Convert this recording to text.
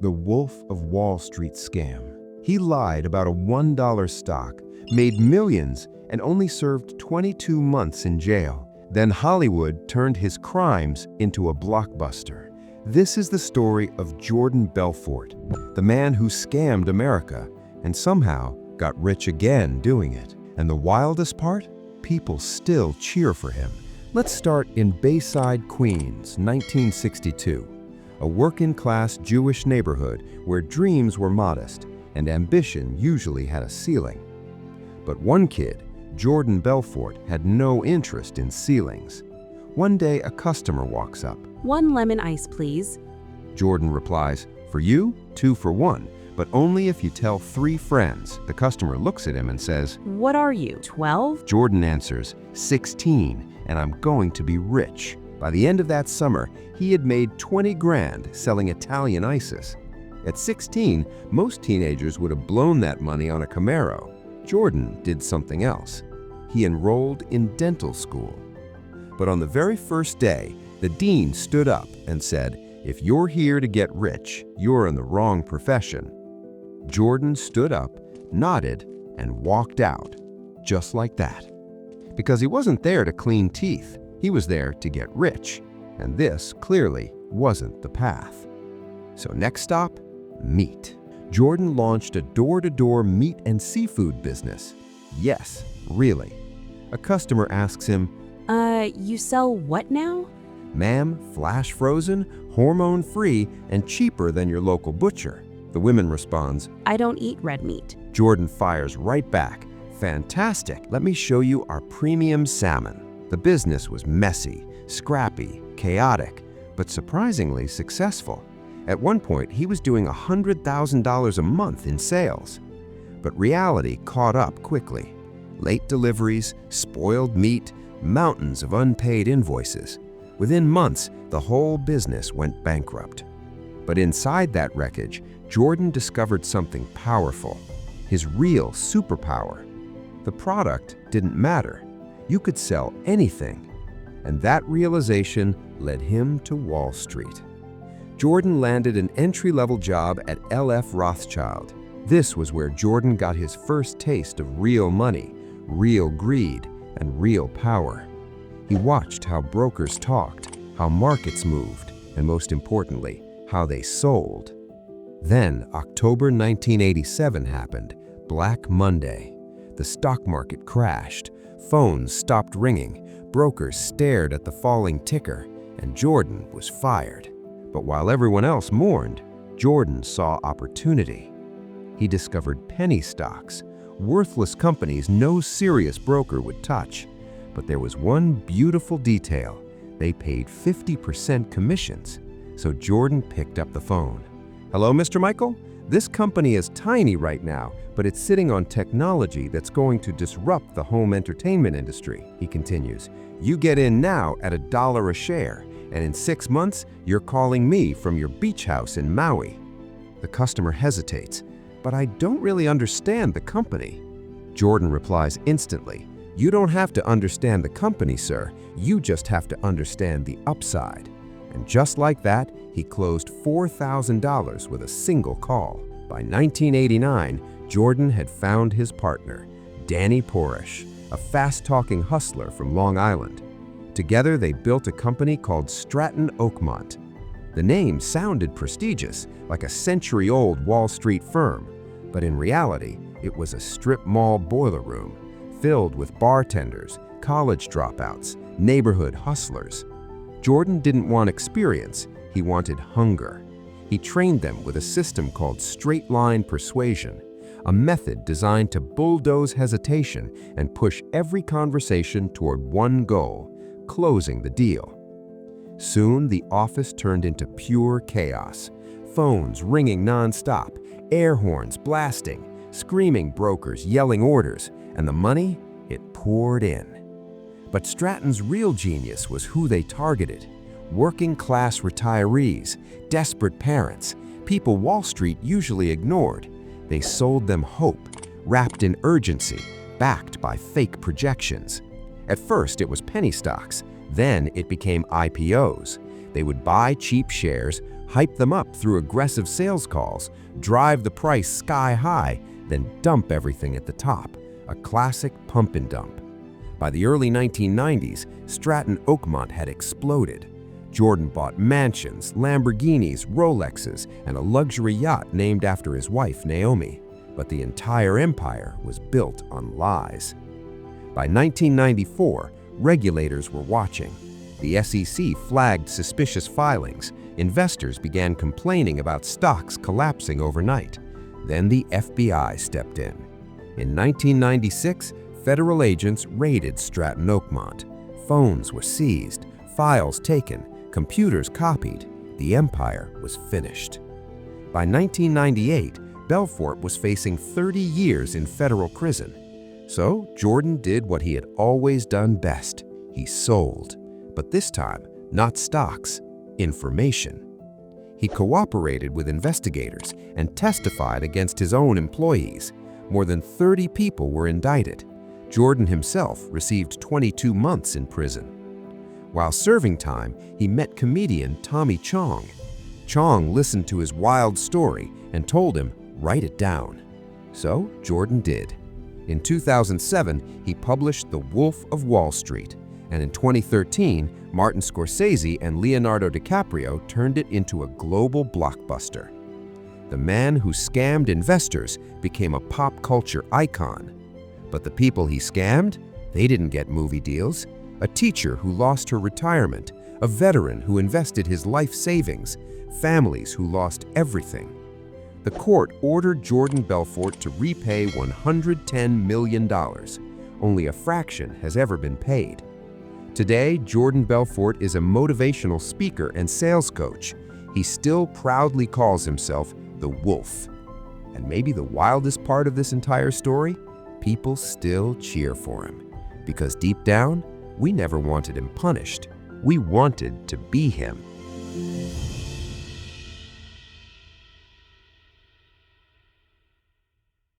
The Wolf of Wall Street scam. He lied about a $1 stock, made millions, and only served 22 months in jail. Then Hollywood turned his crimes into a blockbuster. This is the story of Jordan Belfort, the man who scammed America and somehow got rich again doing it. And the wildest part? People still cheer for him. Let's start in Bayside Queens, 1962, a working-class Jewish neighborhood where dreams were modest and ambition usually had a ceiling. But one kid, Jordan Belfort, had no interest in ceilings. One day, a customer walks up. "1 lemon ice, please." Jordan replies, "For you, 2 for 1, but only if you tell 3 friends." The customer looks at him and says, "What are you, 12?" Jordan answers, 16, and I'm going to be rich. By the end of that summer, he had made 20 grand selling Italian ices. At 16, most teenagers would have blown that money on a Camaro. Jordan did something else. He enrolled in dental school. But on the very first day, the dean stood up and said, "If you're here to get rich, you're in the wrong profession." Jordan stood up, nodded, and walked out, just like that. Because he wasn't there to clean teeth, he was there to get rich, and this clearly wasn't the path. So next stop, meat. Jordan launched a door-to-door meat and seafood business. Yes, really. A customer asks him, You sell what now?" "Ma'am, flash frozen, hormone-free, and cheaper than your local butcher." The woman responds, "I don't eat red meat." Jordan fires right back, "Fantastic, let me show you our premium salmon." The business was messy, scrappy, chaotic, but surprisingly successful. At one point, he was doing $100,000 a month in sales. But reality caught up quickly. Late deliveries, spoiled meat, mountains of unpaid invoices. Within months, the whole business went bankrupt. But inside that wreckage, Jordan discovered something powerful, his real superpower. The product didn't matter. You could sell anything. And that realization led him to Wall Street. Jordan landed an entry-level job at L.F. Rothschild. This was where Jordan got his first taste of real money, real greed, and real power. He watched how brokers talked, how markets moved, and most importantly, how they sold. Then, October 1987 happened, Black Monday. The stock market crashed, phones stopped ringing, brokers stared at the falling ticker, and Jordan was fired. But while everyone else mourned, Jordan saw opportunity. He discovered penny stocks, worthless companies no serious broker would touch. But there was one beautiful detail. They paid 50% commissions. So Jordan picked up the phone. "Hello, Mr. Michael? This company is tiny right now, but it's sitting on technology that's going to disrupt the home entertainment industry," he continues. "You get in now at $1 a share, and in 6 months, you're calling me from your beach house in Maui." The customer hesitates, "But I don't really understand the company." Jordan replies instantly, "You don't have to understand the company, sir. You just have to understand the upside." And just like that, he closed $4,000 with a single call. By 1989, Jordan had found his partner, Danny Porish, a fast-talking hustler from Long Island. Together, they built a company called Stratton Oakmont. The name sounded prestigious, like a century-old Wall Street firm, but in reality, it was a strip mall boiler room filled with bartenders, college dropouts, neighborhood hustlers. Jordan didn't want experience, he wanted hunger. He trained them with a system called straight-line persuasion, a method designed to bulldoze hesitation and push every conversation toward one goal: closing the deal. Soon, the office turned into pure chaos. Phones ringing nonstop, air horns blasting, screaming brokers yelling orders, and the money, it poured in. But Stratton's real genius was who they targeted: working-class retirees, desperate parents, people Wall Street usually ignored. They sold them hope, wrapped in urgency, backed by fake projections. At first, it was penny stocks. Then it became IPOs. They would buy cheap shares, hype them up through aggressive sales calls, drive the price sky high, then dump everything at the top, a classic pump and dump. By the early 1990s, Stratton Oakmont had exploded. Jordan bought mansions, Lamborghinis, Rolexes, and a luxury yacht named after his wife, Naomi. But the entire empire was built on lies. By 1994, regulators were watching. The SEC flagged suspicious filings. Investors began complaining about stocks collapsing overnight. Then the FBI stepped in. In 1996, federal agents raided Stratton Oakmont. Phones were seized, files taken, computers copied. The empire was finished. By 1998, Belfort was facing 30 years in federal prison. So Jordan did what he had always done best. He sold. But this time, not stocks, information. He cooperated with investigators and testified against his own employees. More than 30 people were indicted. Jordan himself received 22 months in prison. While serving time, he met comedian Tommy Chong. Chong listened to his wild story and told him, "Write it down." So Jordan did. In 2007, he published The Wolf of Wall Street, and in 2013, Martin Scorsese and Leonardo DiCaprio turned it into a global blockbuster. The man who scammed investors became a pop culture icon. But the people he scammed, they didn't get movie deals. A teacher who lost her retirement, a veteran who invested his life savings, families who lost everything. The court ordered Jordan Belfort to repay $110 million. Only a fraction has ever been paid. Today, Jordan Belfort is a motivational speaker and sales coach. He still proudly calls himself the Wolf. And maybe the wildest part of this entire story? People still cheer for him. Because deep down, we never wanted him punished. We wanted to be him.